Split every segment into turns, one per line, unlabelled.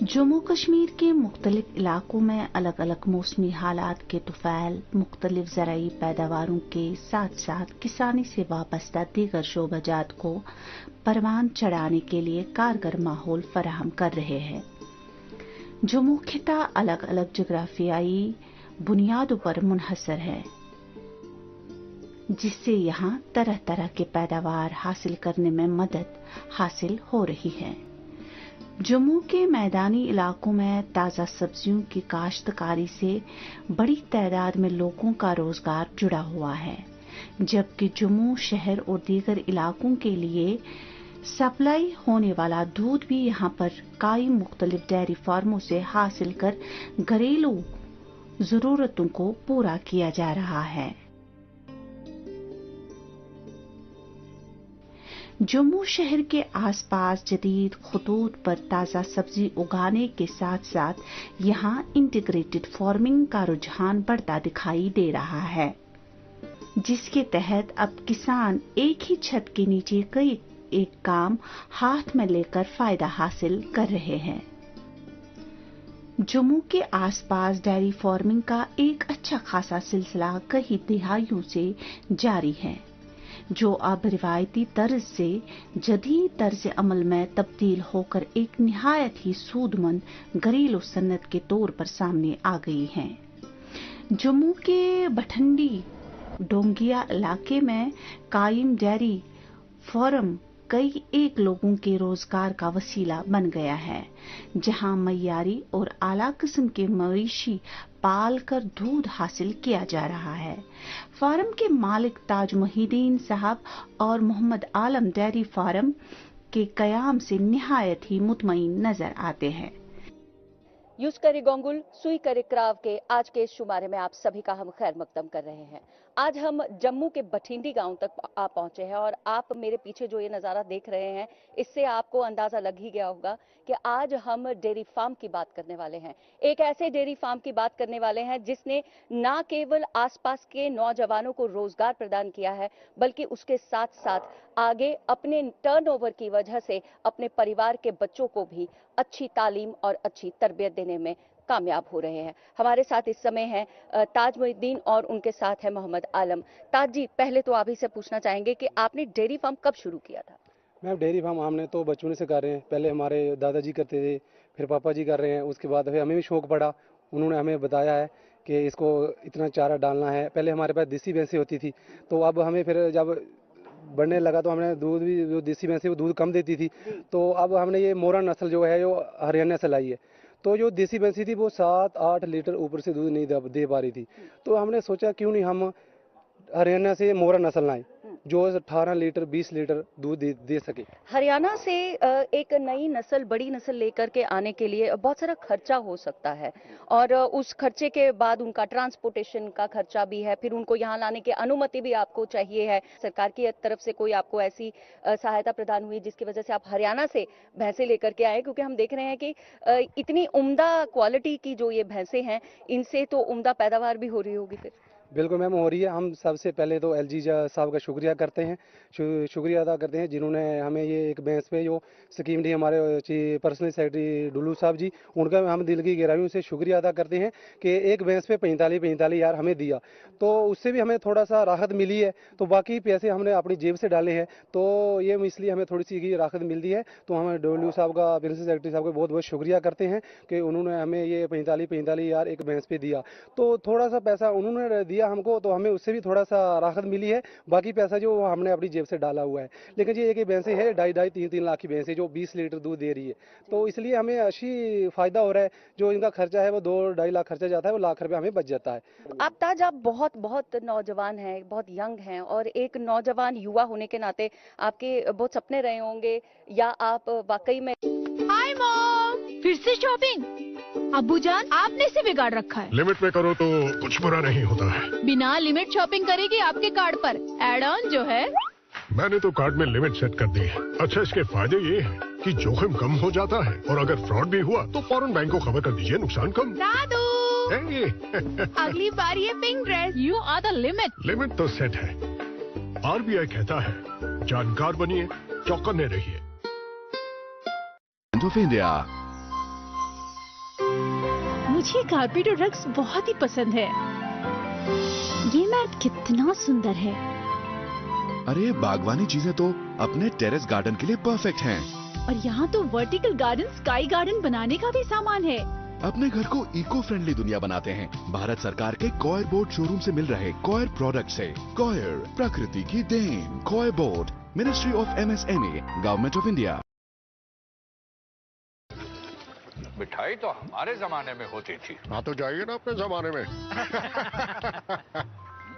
जम्मू कश्मीर के मुख्तलिफ इलाकों में अलग अलग मौसमी हालात के तुफैल मुख्तलिफ ज़राई पैदावारों के साथ साथ किसानी से वाबस्ता दीगर शोबाजात को परवान चढ़ाने के लिए कारगर माहौल फराहम कर रहे हैं। जम्मू खिता अलग अलग जोग्राफियाई बुनियादों पर मुनहसर है, जिससे यहाँ तरह तरह के पैदावार हासिल करने में मदद हासिल हो रही है। जम्मू के मैदानी इलाकों में ताज़ा सब्जियों की काश्तकारी से बड़ी तादाद में लोगों का रोजगार जुड़ा हुआ है, जबकि जम्मू शहर और दीगर इलाकों के लिए सप्लाई होने वाला दूध भी यहां पर कायम मुख्तलिफ डेयरी फार्मों से हासिल कर घरेलू जरूरतों को पूरा किया जा रहा है। जम्मू शहर के आसपास जदीद खतूत पर ताज़ा सब्जी उगाने के साथ साथ यहाँ इंटीग्रेटेड फार्मिंग का रुझान बढ़ता दिखाई दे रहा है, जिसके तहत अब किसान एक ही छत के नीचे कई एक काम हाथ में लेकर फायदा हासिल कर रहे हैं। जम्मू के आसपास डेयरी फार्मिंग का एक अच्छा खासा सिलसिला कई दिहाइयों से जारी है, जो अब रिवायती तर्ज से जदीद तर्ज अमल में तब्दील होकर एक निहायत ही सूदमंद घरेलू सन्नत के तौर पर सामने आ गई है। जम्मू के भटंडी डोंगिया इलाके में कायम डेयरी फार्म कई एक लोगों के रोजगार का वसीला बन गया है, जहां मयारी और आला किस्म के मवेशी पाल कर दूध हासिल किया जा रहा है। फार्म के मालिक ताज मोहिद्दीन साहब और मोहम्मद आलम डेयरी फार्म के कयाम से निहायत ही मुतमईन नजर आते हैं।
यूज करे गोंगुल सुई करे क्राव के आज के शुमारे में आप सभी का हम खैर मकदम कर रहे हैं। आज हम जम्मू के बठिंडी गांव तक आ पहुंचे हैं और आप मेरे पीछे जो ये नज़ारा देख रहे हैं, इससे आपको अंदाजा लग ही गया होगा कि आज हम डेयरी फार्म की बात करने वाले हैं। एक ऐसे डेयरी फार्म की बात करने वाले हैं जिसने ना केवल आसपास के नौजवानों को रोजगार प्रदान किया है, बल्कि उसके साथ साथ आगे अपने टर्नओवर की वजह से अपने परिवार के बच्चों को भी अच्छी तालीम और अच्छी तरबियत देने में कामयाब हो रहे हैं। हमारे साथ इस समय है ताज मोहिद्दीन और उनके साथ है मोहम्मद आलम। ताज जी, पहले तो आप ही से पूछना चाहेंगे कि आपने डेयरी फार्म कब शुरू किया था?
मैम, डेयरी फार्म हमने तो बचपन से कर रहे हैं। पहले हमारे दादाजी करते थे, फिर पापा जी कर रहे हैं, उसके बाद फिर हमें भी शौक पड़ा। उन्होंने हमें बताया है कि इसको इतना चारा डालना है। पहले हमारे पास देसी भैंसें होती थी, तो अब हमें फिर जब बढ़ने लगा तो हमने दूध भी, जो देसी भैंसें वो दूध कम देती थी, तो अब हमने ये मोरा नस्ल जो है जो हरियाणा से लाई है। तो जो देसी भैंसी थी वो 7-8 लीटर ऊपर से दूध नहीं दे पा रही थी, तो हमने सोचा क्यों नहीं हम हरियाणा से मोरा नस्ल लाएं जो 18 लीटर 20 लीटर दूध दे सके।
हरियाणा से एक नई नस्ल, बड़ी नस्ल लेकर के आने के लिए बहुत सारा खर्चा हो सकता है और उस खर्चे के बाद उनका ट्रांसपोर्टेशन का खर्चा भी है, फिर उनको यहाँ लाने की अनुमति भी आपको चाहिए है। सरकार की तरफ से कोई आपको ऐसी सहायता प्रदान हुई जिसकी वजह से आप हरियाणा से भैंसे लेकर के आए? क्योंकि हम देख रहे हैं कि इतनी उम्दा क्वालिटी की जो ये भैंसे हैं, इनसे तो उम्दा पैदावार भी हो रही होगी। फिर
बिल्कुल मैम, हो रही है। हम सबसे पहले तो एलजी साहब का शुक्रिया करते हैं, शुक्रिया अदा करते हैं जिन्होंने हमें ये एक भैंस पे जो स्कीम दी। हमारे पर्सनल सेक्रेटरी डुल्लू साहब जी, उनका हम दिल की गहराइयों से शुक्रिया अदा करते हैं कि एक भैंस पे 45 यार हमें दिया, तो उससे भी हमें थोड़ा सा राहत मिली है। तो बाकी पैसे हमने अपनी जेब से डाले हैं, तो ये इसलिए हमें थोड़ी सी राहत मिलती है। तो हम डुल्लू साहब का, प्रिंसिपल सेक्रेटरी साहब का बहुत बहुत शुक्रिया करते हैं कि उन्होंने हमें ये 45 यार एक भैंस पे दिया। तो थोड़ा सा पैसा उन्होंने दिया हमको, तो हमें उससे भी थोड़ा सा राहत मिली है। बाकी पैसा जो हमने अपनी जेब से डाला हुआ है। लेकिन ये एक भैंसे है 2.5-3 लाख की भैंसे जो 20 लीटर दूध दे रही है, तो इसलिए हमें अच्छी फायदा हो रहा है। जो इनका खर्चा है वो 2-2.5 लाख खर्चा जाता है, वो लाख रुपया हमें बच जाता है।
आप ताज, आप बहुत नौजवान हैं, बहुत यंग हैं और एक नौजवान युवा होने के नाते आपके बहुत सपने रहे होंगे, या आप वाकई में?
हाय मॉम, फिर से शॉपिंग? अब्बूजान, आपने से बिगाड़ रखा है।
लिमिट पे करो तो कुछ बुरा नहीं होता है।
बिना लिमिट शॉपिंग करेगी आपके कार्ड पर एड ऑन जो है
मैंने तो कार्ड में लिमिट सेट कर दी है। अच्छा, इसके फायदे ये हैं कि जोखिम कम हो जाता है और अगर फ्रॉड भी हुआ तो फौरन बैंक को खबर कर दीजिए, नुकसान कम।
दादू अगली बार ये pink dress. You are the limit.
Limit तो सेट है। आरबीआई कहता है जानकार बनिए, चौकन्ने रहिए।
Of India.
मुझे कारपेट और रग्स बहुत ही पसंद है। ये मैट कितना सुंदर है।
अरे बागवानी चीजें तो अपने टेरेस गार्डन के लिए परफेक्ट हैं।
और यहाँ तो वर्टिकल गार्डन, स्काई गार्डन बनाने का भी सामान है।
अपने घर को इको फ्रेंडली दुनिया बनाते हैं भारत सरकार के कॉयर बोर्ड शोरूम से मिल रहे कॉयर प्रोडक्ट से। कॉयर, प्रकृति की देन। Coir board, ministry of MSME, government of India.
मिठाई तो हमारे जमाने में होती थी।
हाँ तो जाइए ना अपने जमाने में।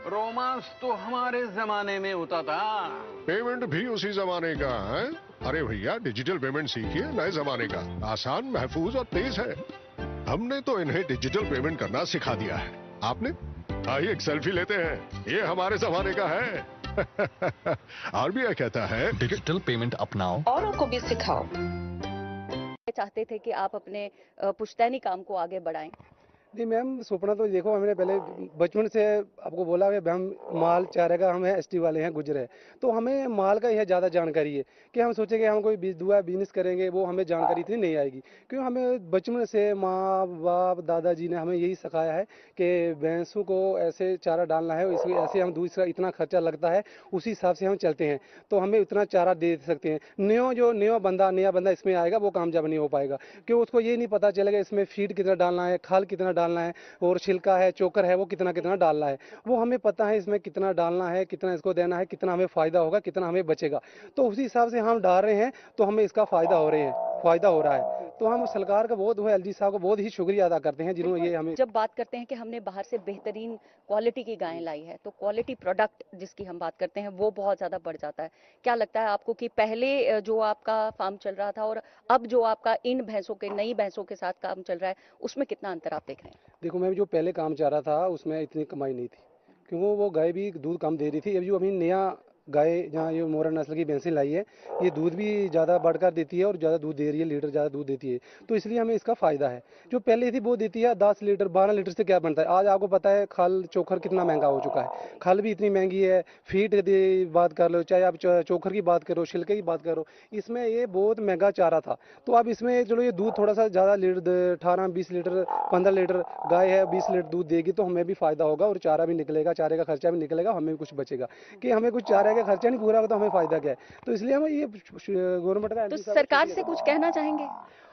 रोमांस तो हमारे जमाने में होता था।
पेमेंट भी उसी जमाने का है। अरे भैया, डिजिटल पेमेंट सीखिए, नए जमाने का। आसान, महफूज और तेज है। हमने तो इन्हें डिजिटल पेमेंट करना सिखा दिया है। आपने? आइए एक सेल्फी लेते हैं, ये हमारे जमाने का है। आरबीआई कहता है
डिजिटल पेमेंट अपनाओ,
औरों को भी सिखाओ। चाहते थे कि आप अपने पुश्तैनी काम को आगे बढ़ाएं।
जी मैम, सपना तो देखो, हमने पहले बचपन से आपको बोला कि हम माल चारे का, हम है ST वाले हैं, गुजरे, तो हमें माल का यह ज़्यादा जानकारी है कि हम सोचेंगे हम कोई बिजनेस करेंगे, वो हमें जानकारी इतनी नहीं आएगी। क्यों, हमें बचपन से माँ बाप दादाजी ने हमें यही सिखाया है कि भैंसों को ऐसे चारा डालना है, इसमें ऐसे हम दूसरा इतना खर्चा लगता है, उसी हिसाब से हम चलते हैं, तो हमें इतना चारा दे सकते हैं। नया बंदा इसमें आएगा, वो कामयाब नहीं हो पाएगा, क्यों, उसको ये नहीं पता चलेगा इसमें फीड कितना डालना है, खाल कितना डालना है, और छिलका है, चोकर है, वो कितना कितना डालना है। वो हमें पता है इसमें कितना डालना है, कितना इसको देना है, कितना हमें फायदा होगा, कितना हमें बचेगा, तो उसी हिसाब से हम डाल रहे हैं, तो हमें इसका फायदा हो रहा है। तो हम सरकार का बहुत, LG साहब को बहुत ही शुक्रिया अदा करते हैं जिन्होंने ये हमें।
जब बात करते हैं कि हमने बाहर से बेहतरीन क्वालिटी की गायें लाई है, तो क्वालिटी प्रोडक्ट जिसकी हम बात करते हैं वो बहुत ज्यादा बढ़ जाता है। क्या लगता है आपको कि पहले जो आपका फार्म चल रहा था और अब जो आपका इन भैंसों के, नई भैंसों के साथ काम चल रहा है, उसमें कितना अंतर आप देख रहे हैं?
देखो मैम, जो पहले काम चल रहा था उसमें इतनी कमाई नहीं थी, क्योंकि वो गाय भी दूध कम दे रही थी। अब जो अभी नया गाय, जहाँ ये मोरा नस्ल की भैंसें लाई है, ये दूध भी ज़्यादा बढ़कर देती है और ज़्यादा दूध दे रही है, लीटर ज़्यादा दूध देती है, तो इसलिए हमें इसका फ़ायदा है। जो पहले थी वो देती है 10 लीटर 12 लीटर से क्या बनता है। आज आपको पता है खल चोकर कितना महंगा हो चुका है, खल भी इतनी महंगी है, फीड की बात कर लो, चाहे आप चोकर की बात करो, छिलके की बात करो, इसमें ये बहुत महंगा चारा था। तो अब इसमें चलो ये दूध थोड़ा सा ज़्यादा लीटर 18-20 लीटर 15 लीटर गाय है, 20 लीटर दूध देगी, तो हमें भी फ़ायदा होगा और चारा भी निकलेगा, चारे का खर्चा भी निकलेगा, हमें भी कुछ बचेगा। कि हमें कुछ चारे का खर्चा नहीं पूरा होगा तो हमें फायदा क्या है। तो इसलिए हमें ये गवर्नमेंट का,
तो सरकार से कुछ कहना चाहेंगे?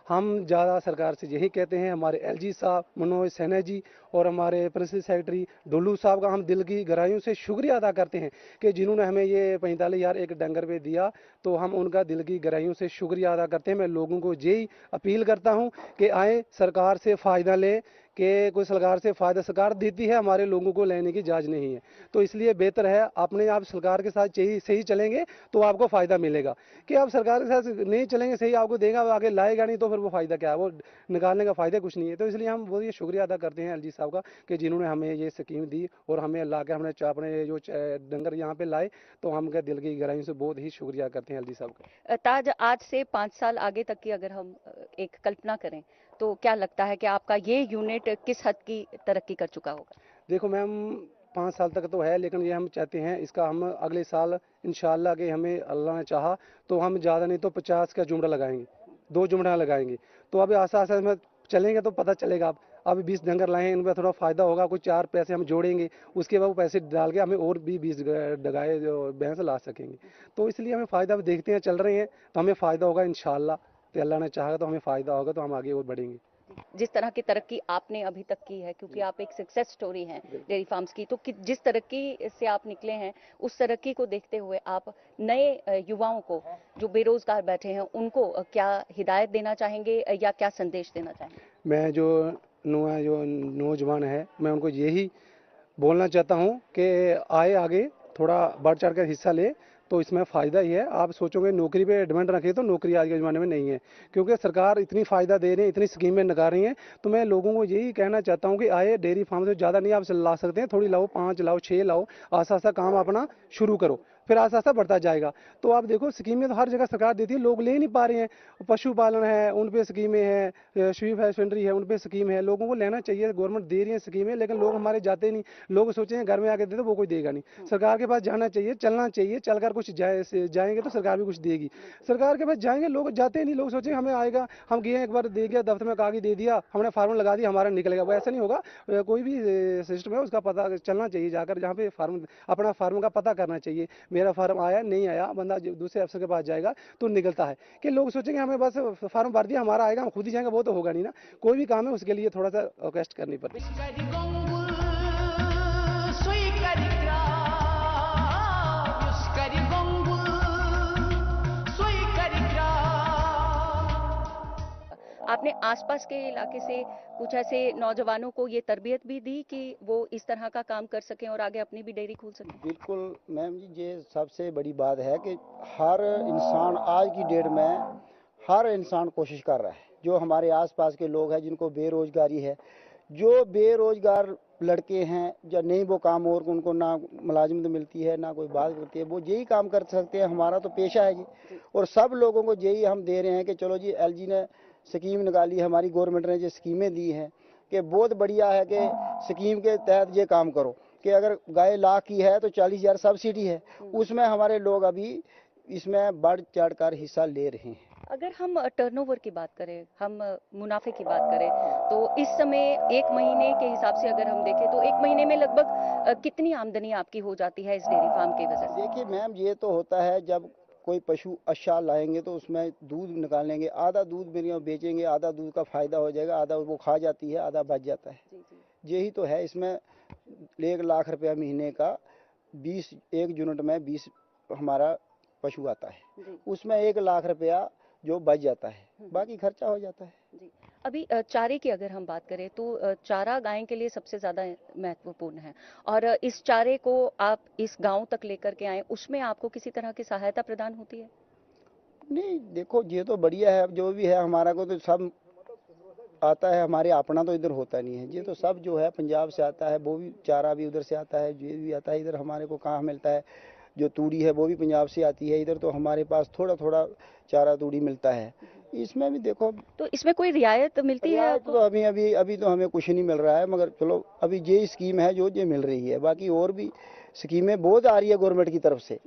हम ज़्यादा सरकार से यही कहते हैं, हमारे LG साहब, मनोज सैनी जी और हमारे प्रिंसिपल सेक्रेटरी डुल्लू साहब का हम दिल की गहराइयों से शुक्रिया अदा करते हैं कि जिन्होंने हमें ये 45,000 एक डंगर पे दिया, तो हम उनका दिल की गहराइयों से शुक्रिया अदा करते हैं। मैं लोगों को यही अपील करता हूँ कि आए, सरकार से फ़ायदा लें, कि कोई सरकार से फ़ायदा सरकार देती है, हमारे लोगों को लेने की जांच नहीं है, तो इसलिए बेहतर है अपने आप सरकार के साथ सही चलेंगे तो आपको फ़ायदा मिलेगा। कि आप सरकार के साथ नहीं चलेंगे, सही आपको देगा, आगे लाएगा नहीं, तो फिर वो फ़ायदा क्या है, वो निकालने का फ़ायदा कुछ नहीं है। तो इसलिए हम बहुत ये शुक्रिया अदा करते हैं LG साहब का कि जिन्होंने हमें ये स्कीम दी और हमें ला के हमने अपने जो डंगर यहाँ पे लाए, तो हम दिल की गहराइयों से बहुत ही शुक्रिया करते हैं LG साहब का।
ताज, आज से 5 साल आगे तक की अगर हम एक कल्पना करें, तो क्या लगता है कि आपका ये यूनिट किस हद की तरक्की कर चुका होगा?
देखो मैम, 5 साल तक तो है, लेकिन ये हम चाहते हैं इसका हम अगले साल इंशाल्लाह के, हमें अल्लाह ने चाहा तो हम ज़्यादा नहीं तो 50 का जुमड़ा लगाएंगे, 2 जुमड़ा लगाएंगे। तो अभी आसा में चलेंगे तो पता चलेगा। अब 20 डंगर लाए हैं, इनमें थोड़ा फ़ायदा होगा, कुछ 4 पैसे हम जोड़ेंगे, उसके बाद वो पैसे डाल के हमें और भी 20 गाय भैंस ला सकेंगे। तो इसलिए हमें फ़ायदा देखते हैं, चल रहे हैं तो हमें फ़ायदा होगा इंशाल्लाह। तो अल्लाह ने चाहा तो हमें फ़ायदा होगा, तो हम आगे और बढ़ेंगे।
जिस तरह की तरक्की आपने अभी तक की है, क्योंकि आप एक सक्सेस स्टोरी हैं डेयरी फार्म्स की, तो जिस तरक्की से आप निकले हैं, उस तरक्की को देखते हुए आप नए युवाओं को जो बेरोजगार बैठे हैं, उनको क्या हिदायत देना चाहेंगे या क्या संदेश देना चाहेंगे?
मैं जो नौजवान है, मैं उनको यही बोलना चाहता हूँ कि आए, आगे थोड़ा बढ़ चढ़ कर हिस्सा ले, तो इसमें फ़ायदा ही है। आप सोचोगे नौकरी पे डिमांड रखें, तो नौकरी आज के ज़माने में नहीं है, क्योंकि सरकार इतनी फ़ायदा दे रही है, इतनी स्कीमें निकाल रही हैं। तो मैं लोगों को यही कहना चाहता हूँ कि आए, डेयरी फार्म से ज़्यादा नहीं आप ला सकते हैं, थोड़ी लाओ, 5 लाओ, 6 लाओ, आसा काम अपना शुरू करो, फिर आस्ता आस्ता बढ़ता जाएगा। तो आप देखो स्कीमें तो हर जगह सरकार देती है, लोग ले नहीं पा रहे हैं। पशुपालन है उन पे स्कीमें हैं, शुई हस्बेंड्री है उन पे स्कीम है, लोगों को लेना चाहिए, गवर्नमेंट दे रही है स्कीमें, लेकिन लोग हमारे जाते नहीं। लोग सोचेंगे घर में आके दे दो, वो कोई देगा नहीं। सरकार के पास जाना चाहिए, चलना चाहिए, चलकर कुछ जाएंगे तो सरकार भी कुछ देगी। सरकार के पास जाएंगे, लोग जाते नहीं, लोग सोचेंगे हमें आएगा, हम गए एक बार दे गया, दफ्तर में कागज दे दिया, हमने फार्म लगा दिया, हमारा निकलेगा। वो ऐसा नहीं होगा। कोई भी सिस्टम है उसका पता चलना चाहिए, जाकर जहाँ पे फार्म अपना फार्म का पता करना चाहिए। मेरा फार्म आया नहीं आया, बंदा दूसरे अफसर के पास जाएगा तो निकलता है। कि लोग सोचेंगे हमें बस फार्म भर दिया हमारा आएगा, हम खुद ही जाएंगे, वो तो होगा नहीं ना। कोई भी काम है उसके लिए थोड़ा सा रिक्वेस्ट करनी पड़ती है।
आपने आसपास के इलाके से कुछ ऐसे नौजवानों को ये तरबियत भी दी कि वो इस तरह का काम कर सकें और आगे अपनी भी डेयरी खोल सकें?
बिल्कुल मैम जी, ये सबसे बड़ी बात है कि हर इंसान आज की डेट में हर इंसान कोशिश कर रहा है। जो हमारे आसपास के लोग हैं जिनको बेरोजगारी है, जो बेरोजगार लड़के हैं या नहीं वो काम और उनको ना मुलाजिमत मिलती है ना कोई बात करती है, वो यही काम कर सकते हैं। हमारा तो पेशा है जी, और सब लोगों को यही हम दे रहे हैं कि चलो जी एलजी ने स्कीम निकाली, हमारी गवर्नमेंट ने जो स्कीमें दी हैं कि बहुत बढ़िया है कि स्कीम के तहत ये काम करो कि अगर गाय लाख की है तो 40,000 सब्सिडी है, उसमें हमारे लोग अभी इसमें बढ़ चढ़ कर हिस्सा ले रहे हैं।
अगर हम टर्नओवर की बात करें, हम मुनाफे की बात करें, तो इस समय एक महीने के हिसाब से अगर हम देखें तो एक महीने में लगभग कितनी आमदनी आपकी हो जाती है इस डेयरी फार्म की वजह से?
देखिए मैम, ये तो होता है जब कोई पशु अच्छा लाएंगे तो उसमें दूध निकालेंगे, आधा दूध मेरे बेचेंगे, आधा दूध का फायदा हो जाएगा, आधा वो खा जाती है, आधा बच जाता है। यही तो है। इसमें 1 लाख रुपया महीने का 1 यूनिट में 20 हमारा पशु आता है, उसमें 1 लाख रुपया जो बच जाता है, बाकी खर्चा हो जाता है।
जी। अभी चारे की अगर हम बात करें तो चारा गाय के लिए सबसे ज़्यादा महत्वपूर्ण है, और इस चारे को आप इस गांव तक लेकर के आए, उसमें आपको किसी तरह की सहायता प्रदान होती है?
नहीं देखो, ये तो बढ़िया है, जो भी है हमारा को तो सब आता है, हमारे अपना तो इधर होता नहीं है। ये तो सब जो है पंजाब से आता है, वो भी चारा भी उधर से आता है, ये भी आता है। इधर हमारे को कहाँ मिलता है, जो तूड़ी है वो भी पंजाब से आती है। इधर तो हमारे पास थोड़ा थोड़ा चारा तूड़ी मिलता है। इसमें भी देखो,
तो इसमें कोई रियायत मिलती है आपको?
तो अभी तो हमें कुछ नहीं मिल रहा है, मगर चलो अभी ये स्कीम है जो ये मिल रही है। बाकी और भी स्कीमें बहुत आ रही है गवर्नमेंट की तरफ से,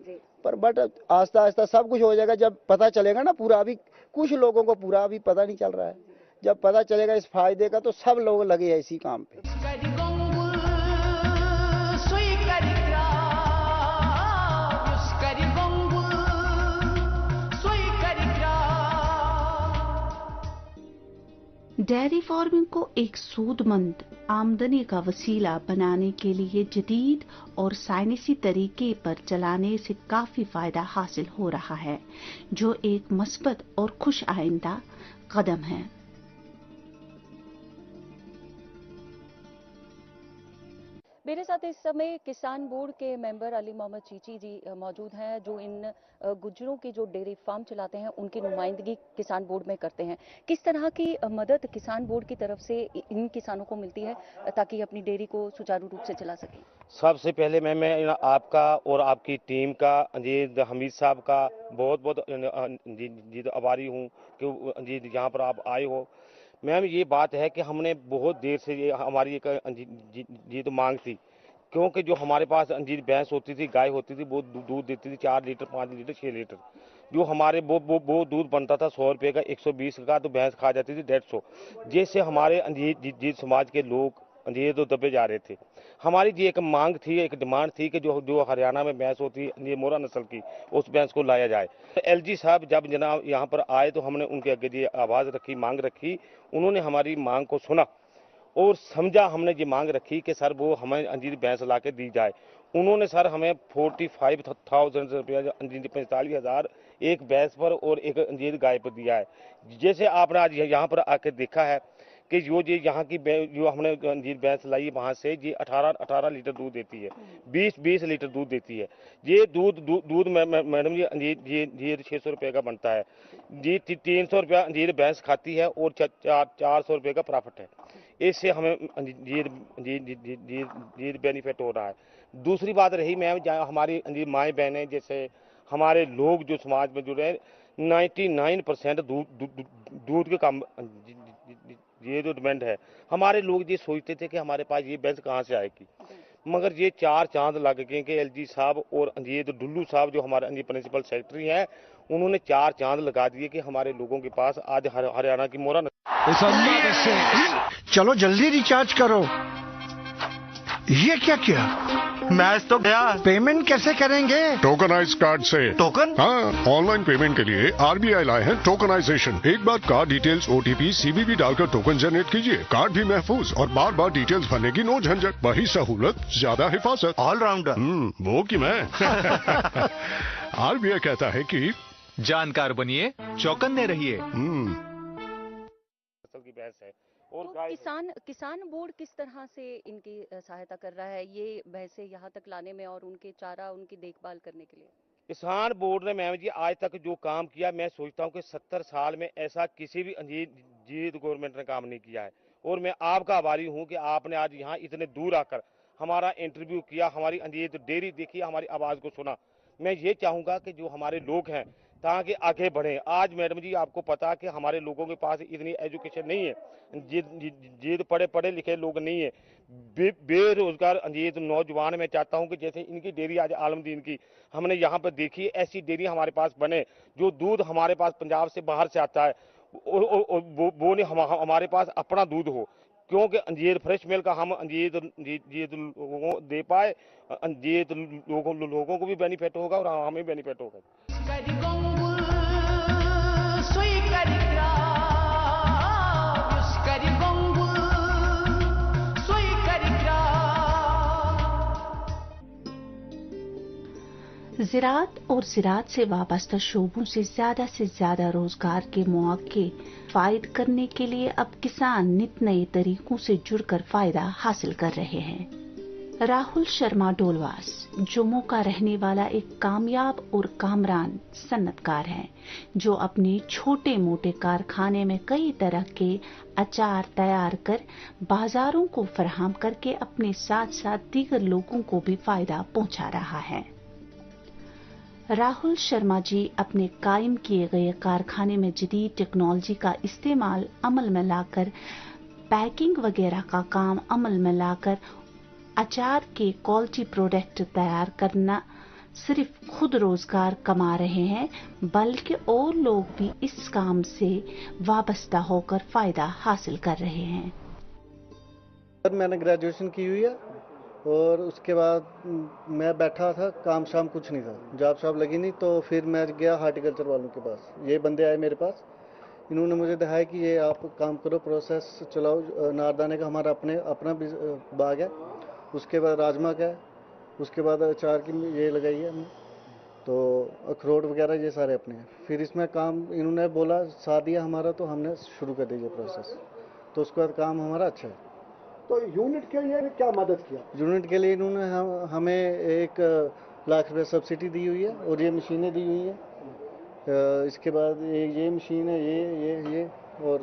पर बट आस्ता आस्ता सब कुछ हो जाएगा जब पता चलेगा ना पूरा। अभी कुछ लोगों को पूरा अभी पता नहीं चल रहा है, जब पता चलेगा इस फायदे का तो सब लोग लगे हैं इसी काम पे।
डेयरी फार्मिंग को एक सूदमंद आमदनी का वसीला बनाने के लिए जदीद और साइंसी तरीके पर चलाने से काफी फायदा हासिल हो रहा है, जो एक मस्बत और खुश आइंदा कदम है।
मेरे साथ इस समय किसान बोर्ड के मेंबर अली मोहम्मद चीची जी मौजूद हैं, जो इन गुज्जरों की जो डेयरी फार्म चलाते हैं उनकी नुमाइंदगी किसान बोर्ड में करते हैं। किस तरह की मदद किसान बोर्ड की तरफ से इन किसानों को मिलती है ताकि अपनी डेयरी को सुचारू रूप से चला सकें?
सबसे पहले मैं आपका और आपकी टीम का जी हमीद साहब का बहुत बहुत जी आभारी हूँ कि जी यहाँ पर आप आए हो। मैम, ये बात है कि हमने बहुत देर से ये हमारी एक जी तो मांग थी, क्योंकि जो हमारे पास जी भैंस होती थी, गाय होती थी, वो दूध देती थी 4 लीटर 5 लीटर 6 लीटर। जो हमारे वो दूध बनता था 100 रुपये का, 120 का, तो भैंस खा जाती थी 150। जैसे हमारे जी समाज के लोग ये तो दबे जा रहे थे। हमारी जी एक मांग थी, एक डिमांड थी कि जो हरियाणा में भैंस होती है ये मोरा नस्ल की, उस भैंस को लाया जाए। एलजी साहब जब जनाब यहाँ पर आए तो हमने उनके आगे जी आवाज़ रखी, मांग रखी। उन्होंने हमारी मांग को सुना और समझा। हमने ये मांग रखी कि सर वो हमें अंजीर भैंस ला के दी जाए। उन्होंने सर हमें 45,000 रुपया, अंजीर 45,000 एक भैंस पर और एक अंजीर गाय पर दिया है। जैसे आपने आज यहाँ पर आके देखा है कि जो यहाँ की जो हमने अंजीर भैंस लाई वहाँ से ये 18 लीटर दूध देती है, 20 लीटर दूध देती है। ये दूध मैडम जी अंजीर 600 रुपये का बनता है जी। 300 रुपया अंजीर भैंस खाती है और 400 रुपये का प्रॉफिट है। इससे हमें अंजीर बेनिफिट हो रहा है। दूसरी बात रही मैम, हमारी माएँ बहनें जैसे हमारे लोग जो समाज में जुड़े हैं, 99% दूध के काम ये जो डिमांड है, हमारे लोग ये सोचते थे कि हमारे पास ये भैंस कहाँ से आएगी, मगर ये 4 चांद लग गए कि एलजी साहब और ये तो डुल्लू साहब जो हमारे प्रिंसिपल सेक्रेटरी हैं, उन्होंने 4 चांद लगा दिए कि हमारे लोगों के पास आज हरियाणा की मोरा
चलो जल्दी रिचार्ज करो। ये क्या किया? मैच तो गया। पेमेंट कैसे करेंगे?
टोकनाइज कार्ड से।
टोकन?
हाँ, ऑनलाइन पेमेंट के लिए आरबीआई लाए हैं टोकनाइजेशन। एक बार कार्ड डिटेल्स, ओटीपी, सीवीवी डालकर टोकन जनरेट कीजिए। कार्ड भी महफूज और बार बार डिटेल्स भरने की नो झंझट। वही सहूलत, ज्यादा हिफाजत।
ऑलराउंडर।
वो कि मैं आरबीआई कहता है कि
जानकार बनिए, चौकन्ने रहिए।
की भैंस है। और
तो किसान बोर्ड किस तरह से इनकी सहायता कर रहा है ये भैंसे यहाँ तक लाने में और उनके चारा, उनकी देखभाल करने के लिए?
किसान बोर्ड ने मैम जी आज तक जो काम किया, मैं सोचता हूँ कि 70 साल में ऐसा किसी भी जीत गवर्नमेंट ने काम नहीं किया है। और मैं आपका आभारी हूँ कि आपने आज यहाँ इतने दूर आकर हमारा इंटरव्यू किया, हमारी अंजीर डेयरी देखी, हमारी आवाज़ को सुना। मैं ये चाहूँगा कि जो हमारे लोग हैं ताकि आगे बढ़े। आज मैडम जी आपको पता कि हमारे लोगों के पास इतनी एजुकेशन नहीं है, जीत पढ़े लिखे लोग नहीं है, बेरोजगार अंजीर नौजवान। मैं चाहता हूं कि जैसे इनकी डेयरी आज आलमदीन की हमने यहाँ पर देखी, ऐसी डेयरी हमारे पास बने। जो दूध हमारे पास पंजाब से बाहर से आता है और वो नहीं हमारे पास अपना दूध हो, क्योंकि अंजीर फ्रेश मिल्क का हम अंजीर लोगों को दे पाए, अंजीर लोगों को भी बेनिफिट होगा और हमें बेनिफिट होगा।
ज़राअत और ज़राअत से वाबस्ता शोबों से ज्यादा रोजगार के मौके फायद करने के लिए अब किसान नित नए तरीकों से जुड़कर फायदा हासिल कर रहे हैं। राहुल शर्मा डोलवास जम्मू का रहने वाला एक कामयाब और कामरान सन्नतकार है, जो अपने छोटे मोटे कारखाने में कई तरह के अचार तैयार कर बाजारों को फराहम करके अपने साथ साथ दीगर लोगों को भी फायदा पहुंचा रहा है। राहुल शर्मा जी अपने कायम किए गए कारखाने में जदीद टेक्नोलॉजी का इस्तेमाल अमल में लाकर पैकिंग वगैरह का काम अमल में लाकर अचार के क्वालिटी प्रोडक्ट तैयार करना सिर्फ खुद रोजगार कमा रहे हैं, बल्कि और लोग भी इस काम से वाबस्ता होकर फायदा हासिल कर रहे हैं।
मैंने ग्रेजुएशन की हुई है और उसके बाद मैं बैठा था, काम शाम कुछ नहीं था, जॉब शॉब लगी नहीं, तो फिर मैं गया हार्टिकल्चर वालों के पास। ये बंदे आए मेरे पास, इन्होंने मुझे दिखाया कि ये आप काम करो, प्रोसेस चलाओ। नारदाने का हमारा अपना बाग है, उसके बाद राजमा का है, उसके बाद अचार की ये लगाई है हमने, तो अखरोट वगैरह ये सारे अपने हैं। फिर इसमें काम इन्होंने बोला साथ दिया हमारा, तो हमने शुरू कर दिया प्रोसेस, तो उसके बाद काम हमारा अच्छा है।
तो यूनिट के लिए क्या मदद किया?
यूनिट के लिए इन्होंने हमें 1 लाख रुपये सब्सिडी दी हुई है और ये मशीनें दी हुई हैं। इसके बाद ये मशीन है, ये और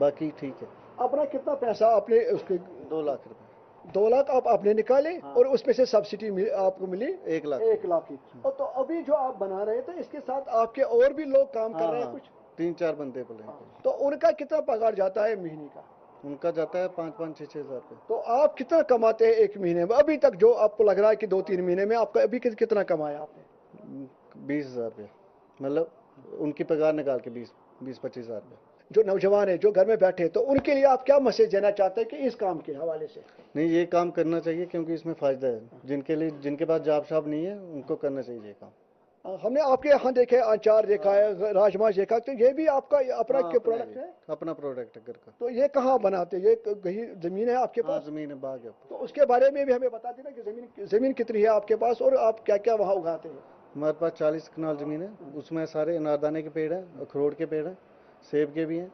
बाकी ठीक है।
अपना कितना पैसा आपने उसके?
2 लाख रुपये।
2 लाख आप आपने निकाले? हाँ। और उसमें से सब्सिडी आपको मिली
1 लाख।
1 लाख की। तो अभी जो आप बना रहे थे, इसके साथ आपके और भी लोग काम कर रहे हैं कुछ?
3-4 बंदे बोले।
तो उनका कितना पगार जाता है महीने का?
उनका जाता है 5-6 हज़ार रुपये।
तो आप कितना कमाते हैं एक महीने में अभी तक, जो आपको लग रहा है कि 2-3 महीने में आपका अभी कितना कमाया आपने?
20,000 रुपये, मतलब उनकी पगार निकाल के 20-25 हज़ार रुपये।
जो नौजवान है जो घर में बैठे, तो उनके लिए आप क्या मैसेज देना चाहते हैं कि इस काम के हवाले से?
नहीं, ये काम करना चाहिए क्योंकि इसमें फ़ायदा है। जिनके पास जॉब शॉब नहीं है उनको करना चाहिए ये काम।
हमने आपके यहाँ देखे अचार देखा है, राजमा देखा, तो ये भी आपका अपना प्रोडक्ट है?
अपना प्रोडक्ट है घर का।
तो ये कहाँ बनाते हैं? ये कहीं जमीन है आपके पास?
जमीन है, बाग है।
तो उसके बारे में भी हमें बता देना कि जमीन कितनी है आपके पास और आप क्या क्या वहाँ उगाते हैं?
हमारे पास 40 कनाल जमीन है, उसमें सारे अनारदाने के पेड़ हैं, अखरोट के पेड़ हैं, सेब के भी हैं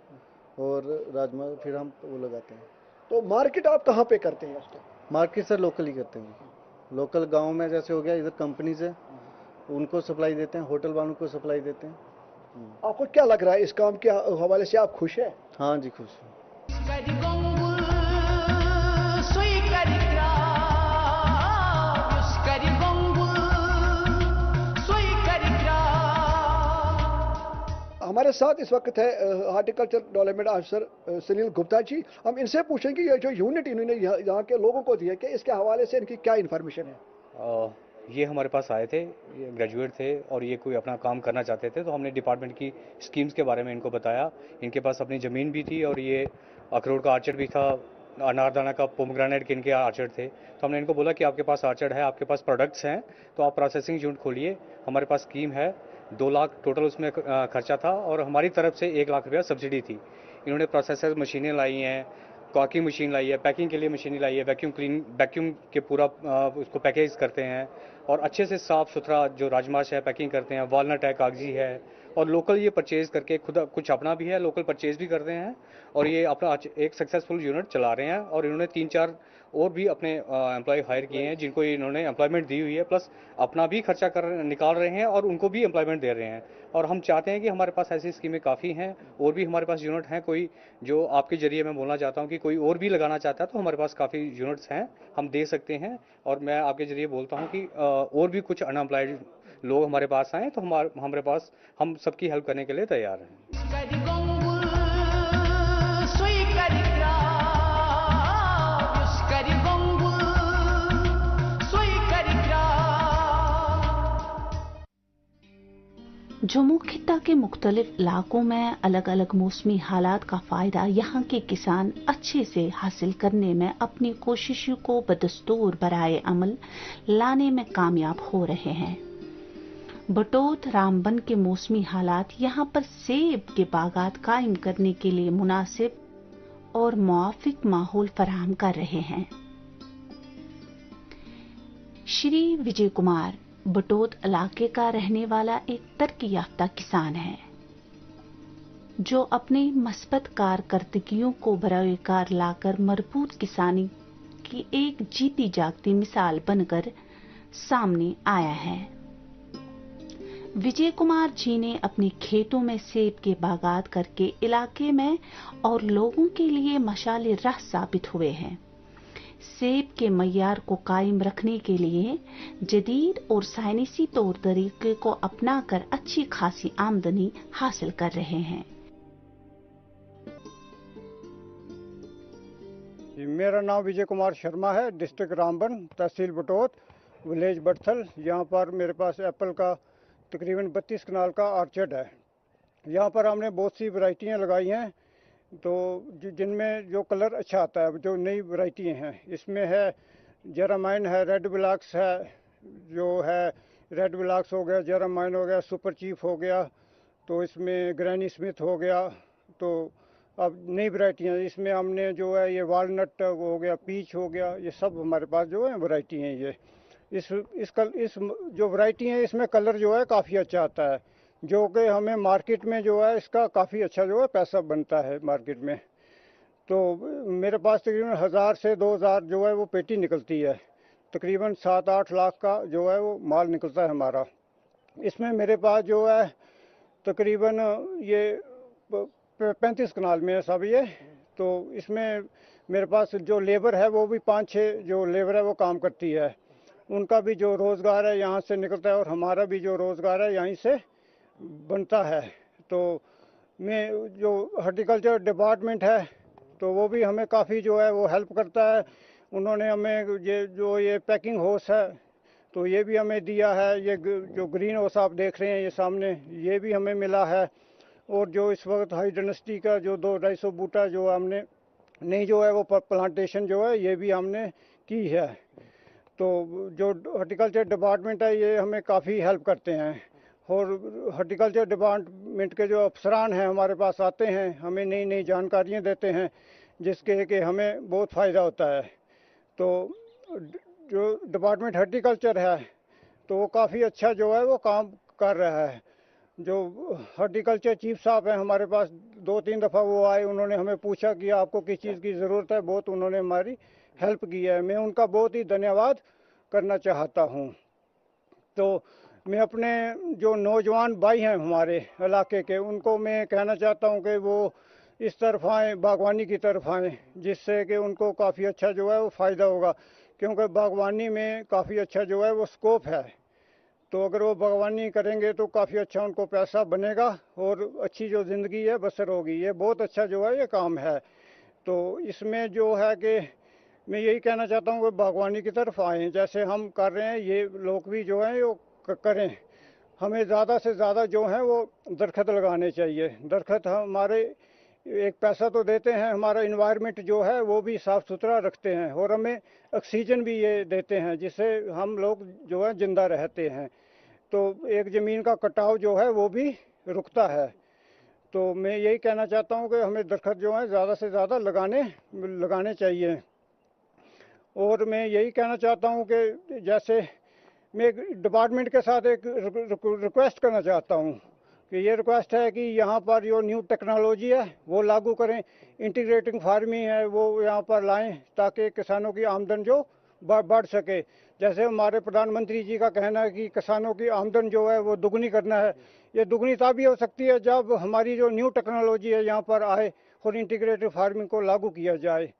और राजमा फिर हम वो लगाते हैं।
तो मार्केट आप कहाँ पे करते हैं उसको?
मार्केट सर लोकल ही करते हैं। लोकल गाँव में जैसे हो गया, इधर कंपनीज है उनको सप्लाई देते हैं, होटल वालों को सप्लाई देते हैं।
आपको क्या लग रहा है इस काम के हवाले से, आप खुश हैं?
हाँ जी, खुश हूँ।
हमारे साथ इस वक्त है horticulture development officer Sunil Gupta ji. हम इनसे पूछेंगे ये जो यूनिट इन्होंने यहाँ के लोगों को दी है कि इसके हवाले से इनकी क्या इन्फॉर्मेशन है।
ये हमारे पास आए थे, ये ग्रेजुएट थे और ये कोई अपना काम करना चाहते थे, तो हमने डिपार्टमेंट की स्कीम्स के बारे में इनको बताया। इनके पास अपनी ज़मीन भी थी और ये अखरोट का आर्चर्ड भी था, अनारदाना का, पोमग्रेनेट के इनके आर्चर्ड थे। तो हमने इनको बोला कि आपके पास आर्चर्ड है, आपके पास प्रोडक्ट्स हैं, तो आप प्रोसेसिंग यूनिट खोलिए। हमारे पास स्कीम है, 2 लाख टोटल उसमें खर्चा था और हमारी तरफ से 1 लाख रुपया सब्सिडी थी। इन्होंने प्रोसेसर मशीनें लाई हैं, कॉकिंग मशीन लाई है, पैकिंग के लिए मशीनें लाई है, वैक्यूम के पूरा उसको पैकेज करते हैं और अच्छे से साफ़ सुथरा जो राजमाश है पैकिंग करते हैं। वॉलनट है, कागजी है और लोकल ये परचेज करके खुद कुछ अपना भी है, लोकल परचेज भी करते हैं और ये अपना एक सक्सेसफुल यूनिट चला रहे हैं। और इन्होंने 3-4 और भी अपने एम्प्लॉय हायर किए हैं जिनको इन्होंने एम्प्लॉयमेंट दी हुई है, प्लस अपना भी खर्चा निकाल रहे हैं और उनको भी एम्प्लॉयमेंट दे रहे हैं। और हम चाहते हैं कि हमारे पास ऐसी स्कीमें काफ़ी हैं और भी हमारे पास यूनिट हैं। कोई जो आपके जरिए मैं बोलना चाहता हूं कि कोई और भी लगाना चाहता है तो हमारे पास काफ़ी यूनिट्स हैं, हम दे सकते हैं। और मैं आपके जरिए बोलता हूं कि और भी कुछ अनएम्प्लॉयड लोग हमारे पास आएँ तो हमारे पास हम सबकी हेल्प करने के लिए तैयार हैं।
जम्मू खित्ता के मुख्तलिफ इलाकों में अलग अलग मौसमी हालात का फायदा यहाँ के किसान अच्छे से हासिल करने में अपनी कोशिशों को बदस्तूर बराए अमल लाने में कामयाब हो रहे हैं। बटोत रामबन के मौसमी हालात यहाँ पर सेब के बागात कायम करने के लिए मुनासिब और मुआफिक माहौल फराहम कर रहे हैं। श्री विजय कुमार बटोत इलाके का रहने वाला एक तरक्की याफ्ता किसान है जो अपने मस्बत कारकर्दगियों को बरोकार लाकर मरबूत किसानी की एक जीती जागती मिसाल बनकर सामने आया है। विजय कुमार जी ने अपने खेतों में सेब के बागात करके इलाके में और लोगों के लिए मशाले राह साबित हुए हैं। सेब के मयार को कायम रखने के लिए जदीद और साइंसी तौर तरीके को अपनाकर अच्छी खासी आमदनी हासिल कर रहे हैं।
मेरा नाम विजय कुमार शर्मा है, डिस्ट्रिक्ट रामबन, तहसील बटोत, विलेज बटथल। यहाँ पर मेरे पास एप्पल का तकरीबन 32 कनाल का आर्चर्ड है। यहाँ पर हमने बहुत सी वैरायटियाँ लगाई हैं, तो जिनमें जो कलर अच्छा आता है, जो नई वैरायटी हैं, इसमें है जेरामाइन है, रेड ब्लैक्स है, जो है रेड ब्लैक्स हो गया, जेरामाइन हो गया, सुपर चीफ हो गया, तो इसमें ग्रैनी स्मिथ हो गया। तो अब नई वैरायटियाँ इसमें हमने जो है ये वालनट हो गया, पीच हो गया, ये सब हमारे पास जो है वैरायटी हैं। ये इस जो वैरायटी है इसमें कलर जो है काफ़ी अच्छा आता है, जो कि हमें मार्केट में जो है इसका काफ़ी अच्छा जो है पैसा बनता है मार्केट में। तो मेरे पास तकरीबन 1000 से 2000 जो है वो पेटी निकलती है, तकरीबन 7-8 लाख का जो है वो माल निकलता है हमारा। इसमें मेरे पास जो है तकरीबन ये 35 कनाल में है सब ये। तो इसमें मेरे पास जो लेबर है वो भी 5-6 जो लेबर है वो काम करती है, उनका भी जो रोज़गार है यहाँ से निकलता है और हमारा भी जो रोज़गार है यहीं से बनता है। तो मैं जो हॉर्टिकल्चर डिपार्टमेंट है तो वो भी हमें काफ़ी जो है वो हेल्प करता है। उन्होंने हमें ये पैकिंग हाउस है तो ये भी हमें दिया है। ये जो ग्रीन हाउस आप देख रहे हैं ये सामने, ये भी हमें मिला है। और जो इस वक्त हाई डेंसिटी का जो 200-250 बूटा जो हमने नई जो है वो प्लांटेशन जो है ये भी हमने की है। तो जो हॉर्टिकल्चर डिपार्टमेंट है ये हमें काफ़ी हेल्प करते हैं और हॉर्टिकल्चर डिपार्टमेंट के जो अफसरान हैं हमारे पास आते हैं, हमें नई नई जानकारियाँ देते हैं जिसके कि हमें बहुत फ़ायदा होता है। तो जो डिपार्टमेंट हॉर्टिकल्चर है तो वो काफ़ी अच्छा जो है वो काम कर रहा है। जो हॉर्टिकल्चर चीफ साहब हैं हमारे पास 2-3 दफ़ा वो आए, उन्होंने हमें पूछा कि आपको किस चीज़ की ज़रूरत है, बहुत उन्होंने हमारी हेल्प की है। मैं उनका बहुत ही धन्यवाद करना चाहता हूँ। तो मैं अपने जो नौजवान भाई हैं हमारे इलाके के, उनको मैं कहना चाहता हूँ कि वो इस तरफ आएँ, बागवानी की तरफ आएँ, जिससे कि उनको काफ़ी अच्छा जो है वो फ़ायदा होगा, क्योंकि बागवानी में काफ़ी अच्छा जो है वो स्कोप है। तो अगर वो बागवानी करेंगे तो काफ़ी अच्छा उनको पैसा बनेगा और अच्छी जो ज़िंदगी है बसर होगी। ये बहुत अच्छा जो है ये काम है। तो इसमें जो है कि मैं यही कहना चाहता हूँ कि बागवानी की तरफ आएँ, जैसे हम कर रहे हैं ये लोग भी जो हैं वो करें। हमें ज़्यादा से ज़्यादा जो है वो दरख्त लगाने चाहिए। दरख्त हमारे एक पैसा तो देते हैं, हमारा इन्वायरमेंट जो है वो भी साफ़ सुथरा रखते हैं और हमें ऑक्सीजन भी ये देते हैं जिससे हम लोग जो है जिंदा रहते हैं। तो एक ज़मीन का कटाव जो है वो भी रुकता है। तो मैं यही कहना चाहता हूँ कि हमें दरख्त जो है ज़्यादा से ज़्यादा लगाने चाहिए। और मैं यही कहना चाहता हूँ कि जैसे मैं डिपार्टमेंट के साथ एक रिक्वेस्ट करना चाहता हूँ कि ये रिक्वेस्ट है कि यहाँ पर जो न्यू टेक्नोलॉजी है वो लागू करें, इंटीग्रेटिंग फार्मिंग है वो यहाँ पर लाएं ताकि किसानों की आमदन जो बढ़ सके। जैसे हमारे प्रधानमंत्री जी का कहना है कि किसानों की आमदन जो है वो दुगनी करना है। ये दुगनी तभी हो सकती है जब हमारी जो न्यू टेक्नोलॉजी है यहाँ पर आए और इंटीग्रेटेड फार्मिंग को लागू किया जाए।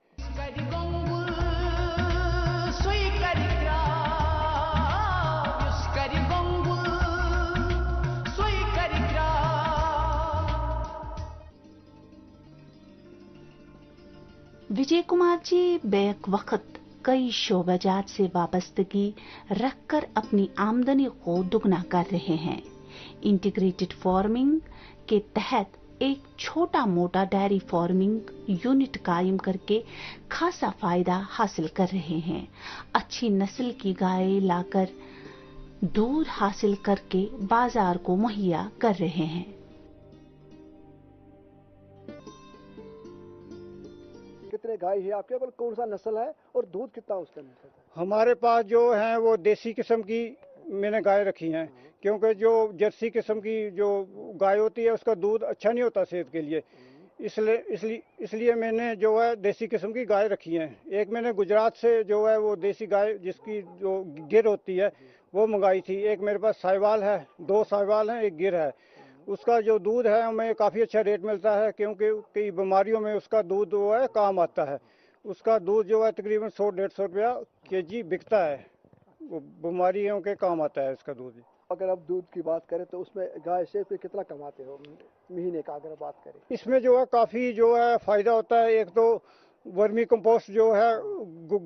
विजय कुमार जी बैक वक्त कई शोबाजात से वाबस्तगी रखकर अपनी आमदनी को दुगना कर रहे हैं। इंटीग्रेटेड फार्मिंग के तहत एक छोटा मोटा डेयरी फार्मिंग यूनिट कायम करके खासा फायदा हासिल कर रहे हैं। अच्छी नस्ल की गाय लाकर दूध हासिल करके बाजार को मुहैया कर रहे हैं।
कितने गाय है आपके पास, कौन सा नस्ल है और दूध कितना उसका नस्ल है?
हमारे पास जो है वो देसी किस्म की मैंने गाय रखी हैं, क्योंकि जो जर्सी किस्म की जो गाय होती है उसका दूध अच्छा नहीं होता सेहत के लिए। इसलिए मैंने जो है देसी किस्म की गाय रखी हैं। एक मैंने गुजरात से जो है वो देसी गाय जिसकी जो गिर होती है वो मंगाई थी। एक मेरे पास साहिवाल है, 2 साहिवाल हैं, एक गिर है। उसका जो दूध है हमें काफ़ी अच्छा रेट मिलता है क्योंकि कई बीमारियों में उसका दूध जो है काम आता है। उसका दूध जो है तकरीबन 100-150 रुपया केजी बिकता है। वो बीमारियों के काम आता है इसका दूध।
अगर आप दूध की बात करें तो उसमें गाय से कितना कमाते हो महीने का, अगर बात करें?
इसमें जो है काफ़ी जो है फ़ायदा होता है। एक तो वर्मी कंपोस्ट जो है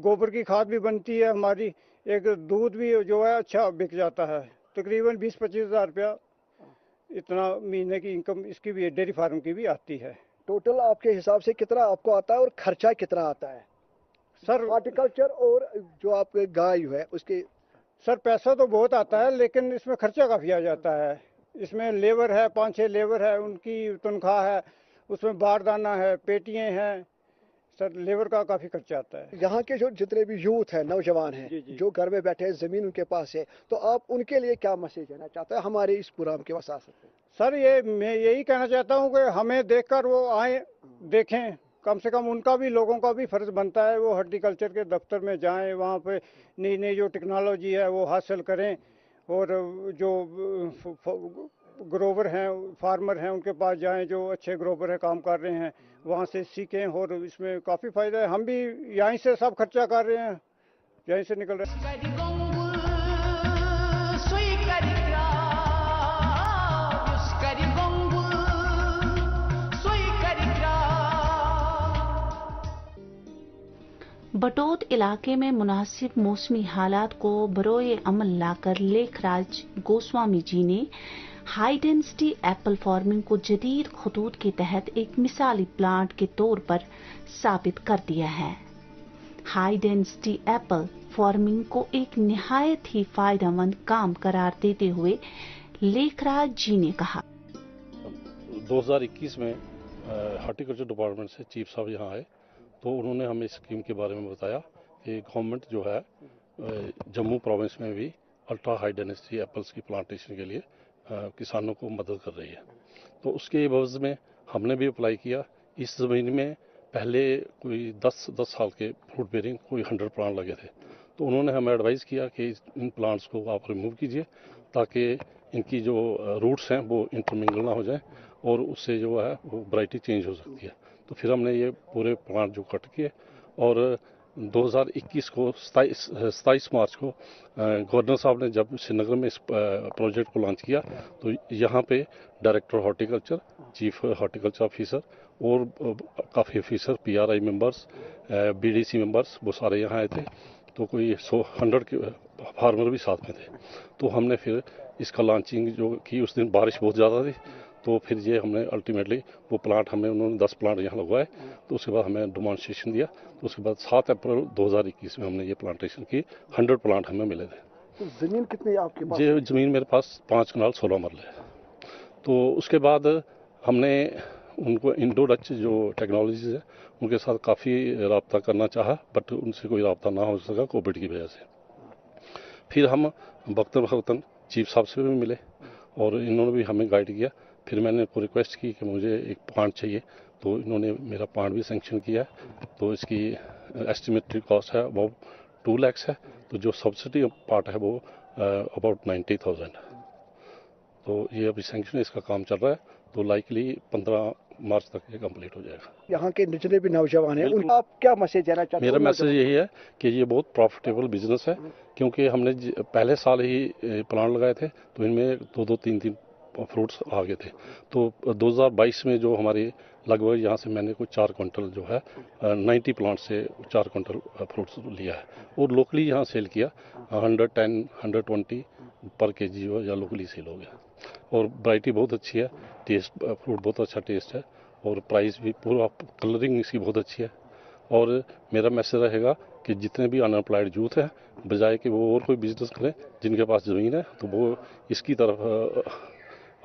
गोबर की खाद भी बनती है हमारी, एक दूध भी जो है अच्छा बिक जाता है। तकरीबन 20-25 हज़ार रुपया इतना महीने की इनकम इसकी भी डेयरी फार्म की भी आती है।
टोटल आपके हिसाब से कितना आपको आता है और खर्चा कितना आता है
सर?
हॉर्टिकल्चर और जो आपके गाय है उसके
सर पैसा तो बहुत आता है लेकिन इसमें खर्चा काफ़ी आ जाता है। इसमें लेबर है, 5-6 लेबर है, उनकी तनख्वाह है, उसमें बारदाना है, पेटियाँ हैं। सर लेबर का काफ़ी खर्चा आता है।
यहाँ के जो जितने भी यूथ हैं, नौजवान हैं जो घर में बैठे हैं, ज़मीन उनके पास है, तो आप उनके लिए क्या मैसेज देना चाहते हैं हमारे इस प्रोग्राम के वसात से?
सर मैं यही कहना चाहता हूँ कि हमें देखकर वो आए देखें। कम से कम उनका भी, लोगों का भी फर्ज बनता है वो हॉर्टिकल्चर के दफ्तर में जाएं, वहाँ पे नई नई जो टेक्नोलॉजी है वो हासिल करें और जो ग्रोवर हैं, फार्मर हैं, उनके पास जाएं जो अच्छे ग्रोवर है काम कर रहे हैं, वहाँ से सीखें और इसमें काफ़ी फ़ायदा है। हम भी यहीं से सब खर्चा कर रहे हैं, यहीं से निकल रहे हैं।
बटोत इलाके में मुनासिब मौसमी हालात को बरोए अमल लाकर लेखराज गोस्वामी जी ने हाई डेंसिटी एप्पल फार्मिंग को जदीद खतूत के तहत एक मिसाली प्लांट के तौर पर साबित कर दिया है। हाई डेंसिटी एप्पल फार्मिंग को एक निहायत ही फायदेमंद काम करार देते हुए लेखराज जी ने कहा।
2021 में हॉर्टिकल्चर डिपार्टमेंट से चीफ साहब यहाँ आए तो उन्होंने हमें स्कीम के बारे में बताया कि गवर्नमेंट जो है जम्मू प्रोविंस में भी अल्ट्रा हाई डेंसिटी एप्पल्स की प्लांटेशन के लिए किसानों को मदद कर रही है। तो उसके एवज में हमने भी अप्लाई किया। इस ज़मीन में पहले कोई 10 साल के फ्रूट बेरिंग कोई 100 प्लांट लगे थे, तो उन्होंने हमें एडवाइस किया कि इन प्लांट्स को आप रिमूव कीजिए ताकि इनकी जो रूट्स हैं वो इंटरमिंगल ना हो जाए और उससे जो है वो वैरायटी चेंज हो सकती है। तो फिर हमने ये पूरे प्लांट जो कट किए और 2021 को 27 मार्च को गवर्नर साहब ने जब श्रीनगर में इस प्रोजेक्ट को लॉन्च किया तो यहाँ पे director horticulture, chief horticulture officer और काफ़ी officer, PRI members, BDC members, वो सारे यहाँ आए थे। तो कोई 100 के फार्मर भी साथ में थे। तो हमने फिर इसका लॉन्चिंग जो की, उस दिन बारिश बहुत ज़्यादा थी, तो फिर ये हमने अल्टीमेटली वो प्लांट हमें उन्होंने 10 प्लांट यहाँ लगवाए। तो उसके बाद हमें डेमोन्स्ट्रेशन दिया। तो उसके बाद 7 अप्रैल 2021 में हमने ये प्लांटेशन की। 100 प्लांट हमें मिले थे।
तो ज़मीन कितनी आपके पास?
ये ज़मीन मेरे पास 5 कनाल 16 मरले है। तो उसके बाद हमने उनको इंडो डच जो टेक्नोलॉजीज है उनके साथ काफ़ी रब्ता करना चाहा, बट उनसे कोई रब्ता ना हो सका कोविड की वजह से। फिर हम वक्तन चीफ साहब से भी मिले और इन्होंने भी हमें गाइड किया। फिर मैंने उनको रिक्वेस्ट की कि मुझे एक प्लांट चाहिए, तो इन्होंने मेरा प्लांट भी सैंक्शन किया। तो इसकी एस्टिमेटेड कॉस्ट है वो 2 लाख है। तो जो सब्सिडी पार्ट है वो अबाउट 90,000 है। तो ये अभी सैंक्शन इसका काम चल रहा है। तो लाइकली 15 मार्च तक ये कंप्लीट हो जाएगा।
यहाँ के जितने भी नौजवान हैं उनका आप क्या मैसेज देना चाहते हैं?
मेरा मैसेज यही है कि ये बहुत प्रॉफिटेबल बिजनेस है, क्योंकि हमने पहले साल ही प्लांट लगाए थे तो इनमें 2-2, 3-3 फ्रूट्स आ गए थे। तो 2022 में जो हमारी लगभग यहाँ से मैंने कुछ 4 क्विंटल जो है 90 प्लांट से 4 क्विंटल फ्रूट्स लिया है और लोकली यहाँ सेल किया 110, 120 पर केजी या लोकली सेल हो गया। और वैरायटी बहुत अच्छी है, टेस्ट फ्रूट बहुत अच्छा टेस्ट है और प्राइस भी पूरा, कलरिंग इसकी बहुत अच्छी है। और मेरा मैसेज रहेगा कि जितने भी अनएम्प्लॉयड यूथ हैं, बजाय कि वो और कोई बिजनेस करें, जिनके पास ज़मीन है तो वो इसकी तरफ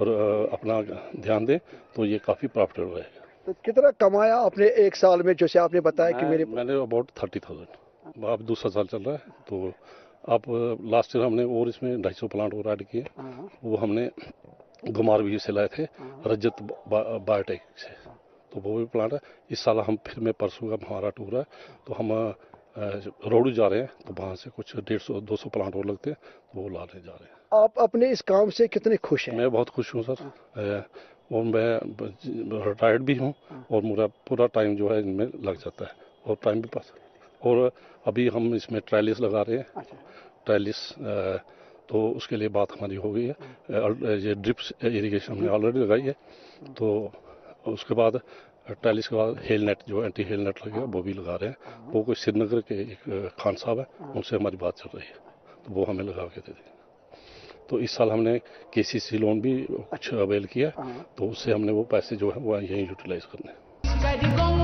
और अपना ध्यान दें, तो ये काफ़ी प्रॉफिटेबल रहेगा।
तो कितना कमाया आपने एक साल में, जैसे आपने बताया कि
मैंने अबाउट 30,000। अब दूसरा साल चल रहा है। तो अब लास्ट ईयर हमने और इसमें 250 प्लांट और ऐड किए। वो हमने घुमारवीर से लाए थे, रजत बायोटेक से। तो वो भी प्लांट है। इस साल हम फिर में परसों का हमारा टूर है, तो हम रोडू जा रहे हैं। तो वहाँ से कुछ 150-200 प्लांट और लगते हैं, तो वो लाने जा रहे हैं।
आप अपने इस काम से कितने खुश हैं?
मैं बहुत खुश हूँ सर, और मैं रिटायर्ड भी हूँ और मेरा पूरा टाइम जो है इनमें लग जाता है और टाइम भी पास। और अभी हम इसमें ट्रायलिस लगा रहे हैं। ट्रायलिस तो उसके लिए बात हमारी हो गई है। ये ड्रिप्स इरिगेशन हमने ऑलरेडी लगाई है। तो उसके बाद ट्रायलिस के बाद हेल नेट, जो एंटी हेल नेट लगेगा, वो भी लगा रहे हैं। वो कोई श्रीनगर के एक खान साहब है, उनसे हमारी बात चल रही है, तो वो हमें लगा के दे देंगे। तो इस साल हमने KCC लोन भी कुछ अवेल किया, तो उससे हमने वो पैसे जो है वो यहीं यूटिलाइज करने हैं।